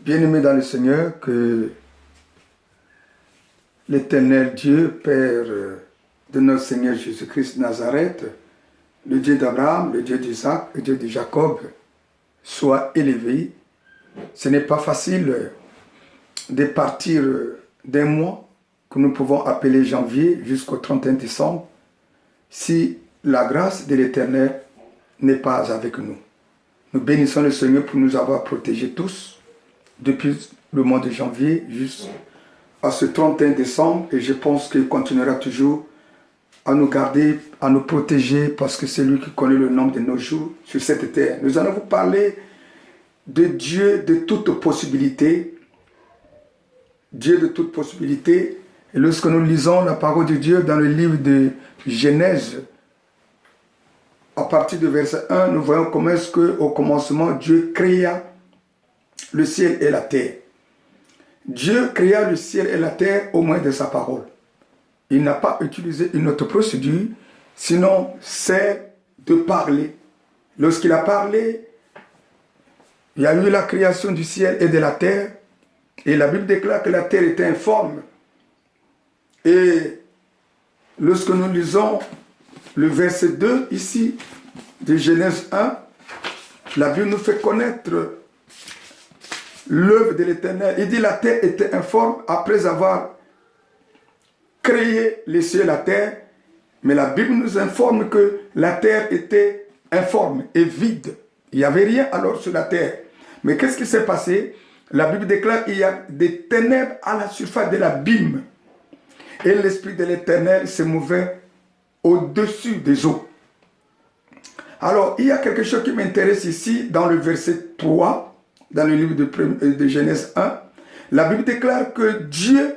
Bien-aimés dans le Seigneur, que l'Éternel Dieu, Père de notre Seigneur Jésus-Christ de Nazareth, le Dieu d'Abraham, le Dieu d'Isaac, le Dieu de Jacob, soit élevé. Ce n'est pas facile de partir d'un mois que nous pouvons appeler janvier jusqu'au 31 décembre si la grâce de l'Éternel n'est pas avec nous. Nous bénissons le Seigneur pour nous avoir protégés tous depuis le mois de janvier jusqu'à ce 31 décembre, et je pense qu'il continuera toujours à nous garder, à nous protéger, parce que c'est lui qui connaît le nombre de nos jours sur cette terre. Nous allons vous parler de Dieu de toute possibilité. Dieu de toute possibilité. Et lorsque nous lisons la parole de Dieu dans le livre de Genèse, à partir du verset 1, nous voyons comment est-ce qu'au commencement, Dieu créa le ciel et la terre. Dieu créa le ciel et la terre au moyen de sa parole. Il n'a pas utilisé une autre procédure, sinon celle de parler. Lorsqu'il a parlé, il y a eu la création du ciel et de la terre, et la Bible déclare que la terre était informe. Et lorsque nous lisons le verset 2 ici, de Genèse 1, la Bible nous fait connaître l'œuvre de l'Éternel. Il dit la terre était informe après avoir créé les cieux et la terre, mais la Bible nous informe que la terre était informe et vide. Il n'y avait rien alors sur la terre. Mais qu'est-ce qui s'est passé? La Bible déclare qu'il y a des ténèbres à la surface de l'abîme. Et l'Esprit de l'Éternel se mouvait au-dessus des eaux. Alors, il y a quelque chose qui m'intéresse ici, dans le verset 3, dans le livre de Genèse 1. La Bible déclare que Dieu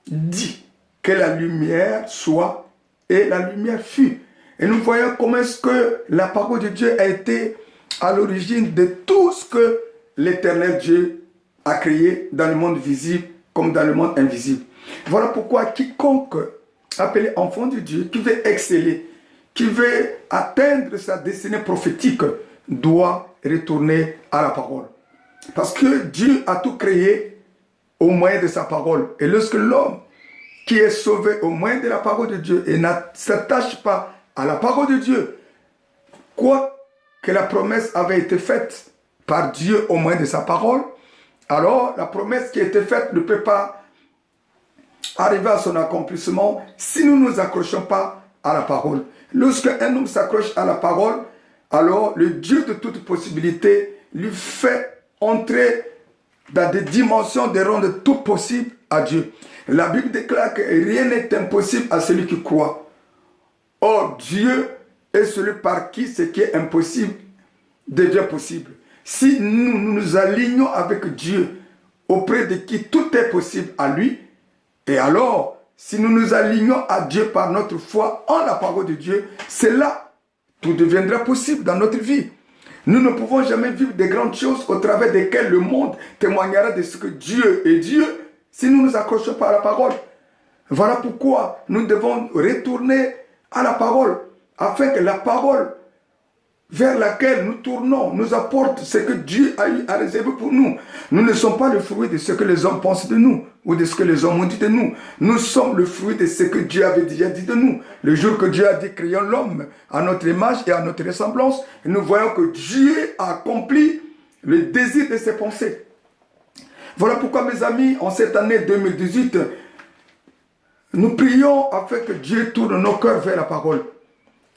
dit que la lumière soit, et la lumière fut. Et nous voyons comment est-ce que la parole de Dieu a été à l'origine de tout ce que l'Éternel Dieu a créé dans le monde visible comme dans le monde invisible. Voilà pourquoi quiconque appelé enfant de Dieu, qui veut exceller, qui veut atteindre sa destinée prophétique, doit retourner à la parole. Parce que Dieu a tout créé au moyen de sa parole. Et lorsque l'homme qui est sauvé au moyen de la parole de Dieu et ne s'attache pas à la parole de Dieu, quoi que la promesse avait été faite par Dieu au moyen de sa parole, alors la promesse qui a été faite ne peut pas arriver à son accomplissement si nous ne nous accrochons pas à la parole. Lorsque un homme s'accroche à la parole, alors le Dieu de toute possibilité lui fait entrer dans des dimensions de rendre tout possible à Dieu. La Bible déclare que rien n'est impossible à celui qui croit. Or, Dieu est celui par qui ce qui est impossible devient possible. Si nous nous alignons avec Dieu, auprès de qui tout est possible à lui, et alors, si nous nous alignons à Dieu par notre foi en la parole de Dieu, c'est là que tout deviendra possible dans notre vie. Nous ne pouvons jamais vivre de grandes choses au travers desquelles le monde témoignera de ce que Dieu est Dieu si nous nous accrochons pas à la parole. Voilà pourquoi nous devons retourner à la parole, afin que la parole vers laquelle nous tournons nous apporte ce que Dieu a eu à réserver pour nous. Nous ne sommes pas le fruit de ce que les hommes pensent de nous ou de ce que les hommes ont dit de nous. Nous sommes le fruit de ce que Dieu avait déjà dit de nous. Le jour que Dieu a dit créons l'homme à notre image et à notre ressemblance, nous voyons que Dieu a accompli le désir de ses pensées. Voilà pourquoi, mes amis, en cette année 2018, nous prions afin que Dieu tourne nos cœurs vers la parole,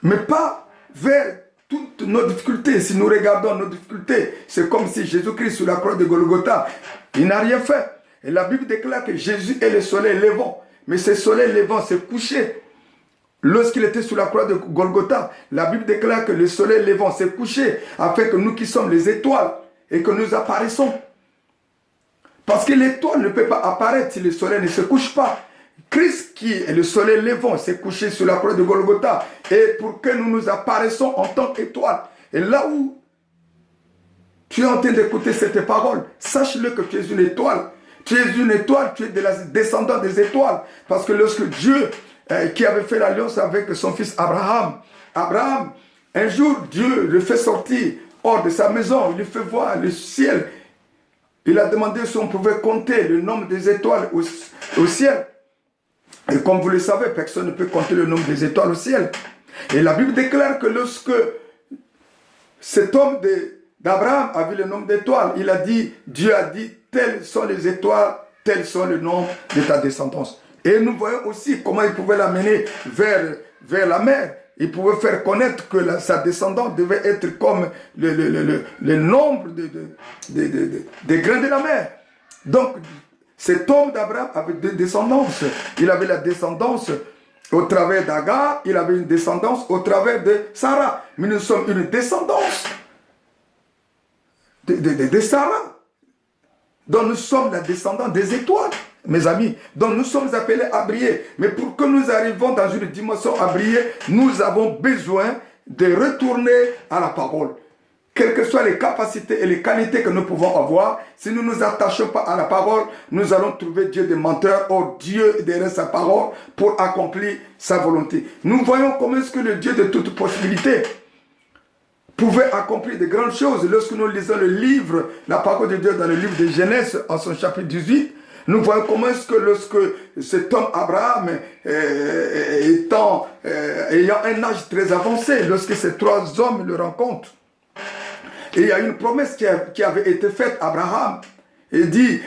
mais pas vers toutes nos difficultés. Si nous regardons nos difficultés, c'est comme si Jésus-Christ sur la croix de Golgotha, il n'a rien fait. Et la Bible déclare que Jésus est le soleil levant. Mais ce soleil levant s'est couché lorsqu'il était sur la croix de Golgotha. La Bible déclare que le soleil levant s'est couché afin que nous qui sommes les étoiles et que nous apparaissons. Parce que l'étoile ne peut pas apparaître si le soleil ne se couche pas. Christ qui est le soleil levant s'est couché sur la croix de Golgotha, et pour que nous nous apparaissons en tant qu'étoile. Et là où tu es en train d'écouter cette parole, sache-le que tu es une étoile. Tu es une étoile, tu es de la descendante des étoiles. Parce que lorsque Dieu, qui avait fait l'alliance avec son fils Abraham, un jour Dieu le fait sortir hors de sa maison, il lui fait voir le ciel. il a demandé si on pouvait compter le nombre des étoiles au ciel. Et comme vous le savez, personne ne peut compter le nombre des étoiles au ciel. Et la Bible déclare que lorsque cet homme d'Abraham a vu le nombre d'étoiles, il a dit, Dieu a dit, telles sont les étoiles, tels sont le nombre de ta descendance. Et nous voyons aussi comment il pouvait l'amener vers la mer. Il pouvait faire connaître que sa descendance devait être comme le nombre des grains de la mer. Donc, cet homme d'Abraham avait deux descendances. Il avait la descendance au travers d'Agar, il avait une descendance au travers de Sarah. Mais nous sommes une descendance de Sarah. Donc nous sommes la descendance des étoiles, mes amis. Donc nous sommes appelés à briller. Mais pour que nous arrivions dans une dimension à briller, nous avons besoin de retourner à la parole. Quelles que soient les capacités et les qualités que nous pouvons avoir, si nous ne nous attachons pas à la parole, nous allons trouver Dieu des menteurs. Or, Dieu est derrière sa parole pour accomplir sa volonté. Nous voyons comment est-ce que le Dieu de toute possibilité pouvait accomplir de grandes choses. Lorsque nous lisons le livre, la parole de Dieu dans le livre de Genèse, en son chapitre 18, nous voyons comment est-ce que lorsque cet homme Abraham, ayant un âge très avancé, lorsque ces trois hommes le rencontrent, et il y a une promesse qui avait été faite à Abraham. Il dit,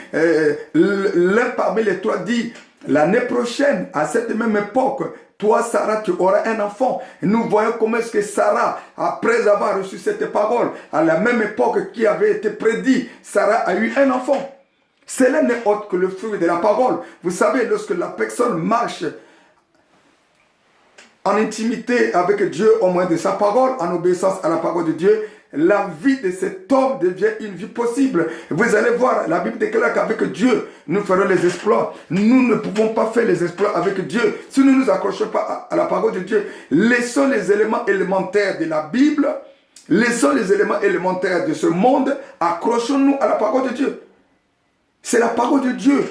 l'un parmi les trois dit, l'année prochaine, à cette même époque, toi, Sarah, tu auras un enfant. Et nous voyons comment est-ce que Sarah, après avoir reçu cette parole, à la même époque qui avait été prédit, Sarah a eu un enfant. Cela n'est autre que le fruit de la parole. Vous savez, lorsque la personne marche en intimité avec Dieu, au moins de sa parole, en obéissance à la parole de Dieu, la vie de cet homme devient une vie possible. Vous allez voir, la Bible déclare qu'avec Dieu, nous ferons les exploits. Nous ne pouvons pas faire les exploits avec Dieu si nous ne nous accrochons pas à la parole de Dieu. Laissons les éléments élémentaires de la Bible, laissons les éléments élémentaires de ce monde, accrochons-nous à la parole de Dieu. C'est la parole de Dieu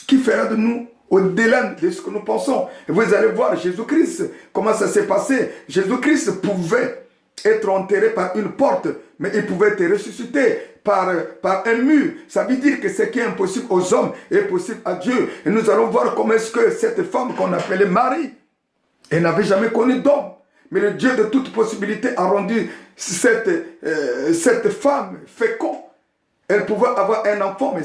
qui fera de nous au-delà de ce que nous pensons. Et vous allez voir Jésus-Christ, comment ça s'est passé. Jésus-Christ pouvait être enterré par une porte, mais il pouvait être ressuscité par un mur. Ça veut dire que ce qui est impossible aux hommes est possible à Dieu. Et nous allons voir comment est-ce que cette femme qu'on appelait Marie, elle n'avait jamais connu d'homme. Mais le Dieu de toute possibilité a rendu cette femme féconde. Elle pouvait avoir un enfant, mais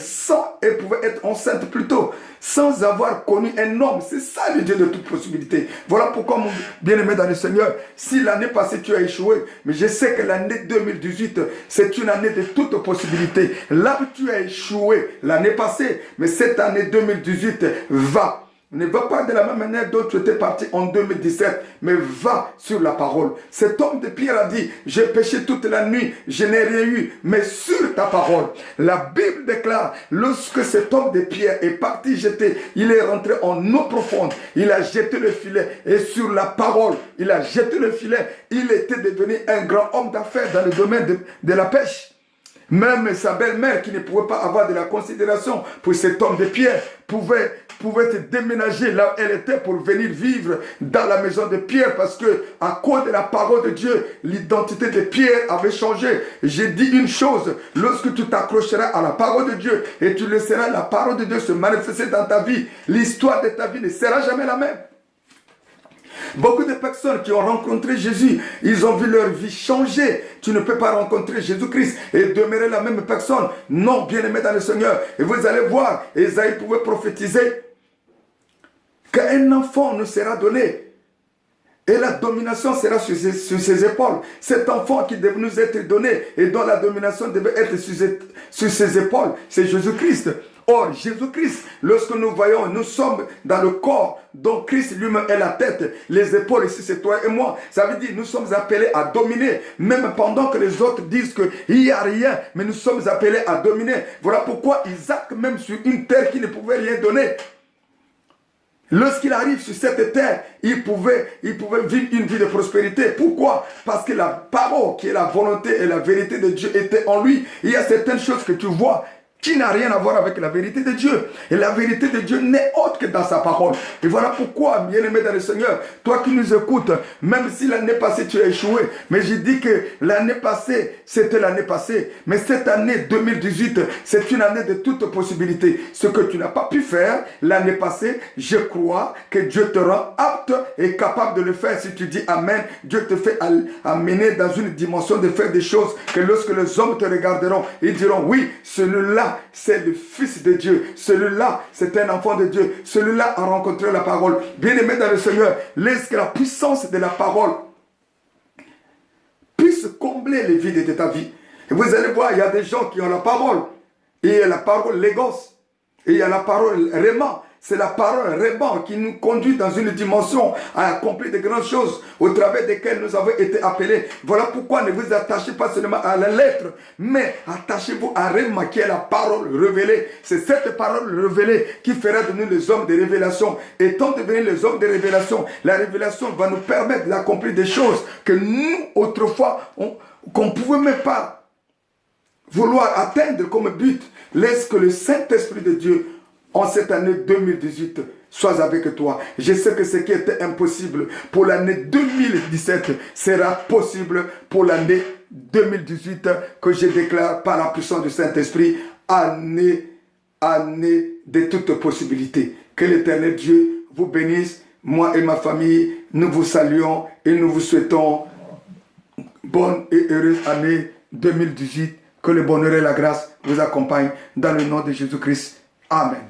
elle pouvait être enceinte plutôt, sans avoir connu un homme. C'est ça le Dieu de toute possibilité. Voilà pourquoi, mon bien-aimé dans le Seigneur, si l'année passée tu as échoué, mais je sais que l'année 2018, c'est une année de toute possibilité. Là où tu as échoué l'année passée, mais cette année 2018 va. Ne va pas de la même manière dont tu étais parti en 2017, mais va sur la parole. Cet homme de Pierre a dit, j'ai péché toute la nuit, je n'ai rien eu, mais sur ta parole. La Bible déclare, lorsque cet homme de Pierre est parti jeter, il est rentré en eau profonde, il a jeté le filet, et sur la parole, il a jeté le filet, il était devenu un grand homme d'affaires dans le domaine de la pêche. Même sa belle-mère, qui ne pouvait pas avoir de la considération pour cet homme de Pierre, pouvait se déménager là où elle était pour venir vivre dans la maison de Pierre, parce que à cause de la parole de Dieu, l'identité de Pierre avait changé. J'ai dit une chose, lorsque tu t'accrocheras à la parole de Dieu et tu laisseras la parole de Dieu se manifester dans ta vie, l'histoire de ta vie ne sera jamais la même. Beaucoup de personnes qui ont rencontré Jésus, ils ont vu leur vie changer. Tu ne peux pas rencontrer Jésus-Christ et demeurer la même personne. Non, bien-aimé dans le Seigneur. Et vous allez voir, Ésaïe pouvait prophétiser qu'un enfant nous sera donné. Et la domination sera sur ses épaules. Cet enfant qui devait nous être donné et dont la domination devait être sur ses épaules, c'est Jésus-Christ. Or, Jésus-Christ, lorsque nous voyons, nous sommes dans le corps dont Christ lui-même est la tête, les épaules ici c'est toi et moi. Ça veut dire nous sommes appelés à dominer, même pendant que les autres disent qu'il n'y a rien, mais nous sommes appelés à dominer. Voilà pourquoi Isaac, même sur une terre qui ne pouvait rien donner, lorsqu'il arrive sur cette terre, il pouvait vivre une vie de prospérité. Pourquoi? Parce que la parole qui est la volonté et la vérité de Dieu était en lui. Il y a certaines choses que tu vois qui n'a rien à voir avec la vérité de Dieu. Et la vérité de Dieu n'est autre que dans sa parole. Et voilà pourquoi, bien-aimé dans le Seigneur, toi qui nous écoutes, même si l'année passée tu as échoué, mais je dis que l'année passée, c'était l'année passée. Mais cette année 2018, c'est une année de toutes possibilités. Ce que tu n'as pas pu faire l'année passée, je crois que Dieu te rend apte et capable de le faire. Si tu dis Amen, Dieu te fait amener dans une dimension de faire des choses que lorsque les hommes te regarderont, ils diront oui, celui-là, c'est le Fils de Dieu. Celui-là, c'est un enfant de Dieu. Celui-là a rencontré la parole. Bien-aimé dans le Seigneur, laisse que la puissance de la parole puisse combler les vides de ta vie. Et vous allez voir, il y a des gens qui ont la parole. Et il y a la parole légos. Et il y a la parole réma. C'est la parole réma qui nous conduit dans une dimension à accomplir de grandes choses au travers desquelles nous avons été appelés. Voilà pourquoi ne vous attachez pas seulement à la lettre, mais attachez-vous à réma qui est la parole révélée. C'est cette parole révélée qui fera de nous les hommes de révélation. Étant devenus les hommes de révélation, la révélation va nous permettre d'accomplir des choses que nous, autrefois, qu'on ne pouvait même pas vouloir atteindre comme but. Laisse que le Saint-Esprit de Dieu en cette année 2018, sois avec toi. Je sais que ce qui était impossible pour l'année 2017 sera possible pour l'année 2018 que je déclare par la puissance du Saint-Esprit, année de toutes possibilités. Que l'Éternel Dieu vous bénisse. Moi et ma famille, nous vous saluons et nous vous souhaitons bonne et heureuse année 2018. Que le bonheur et la grâce vous accompagnent dans le nom de Jésus-Christ. Amen.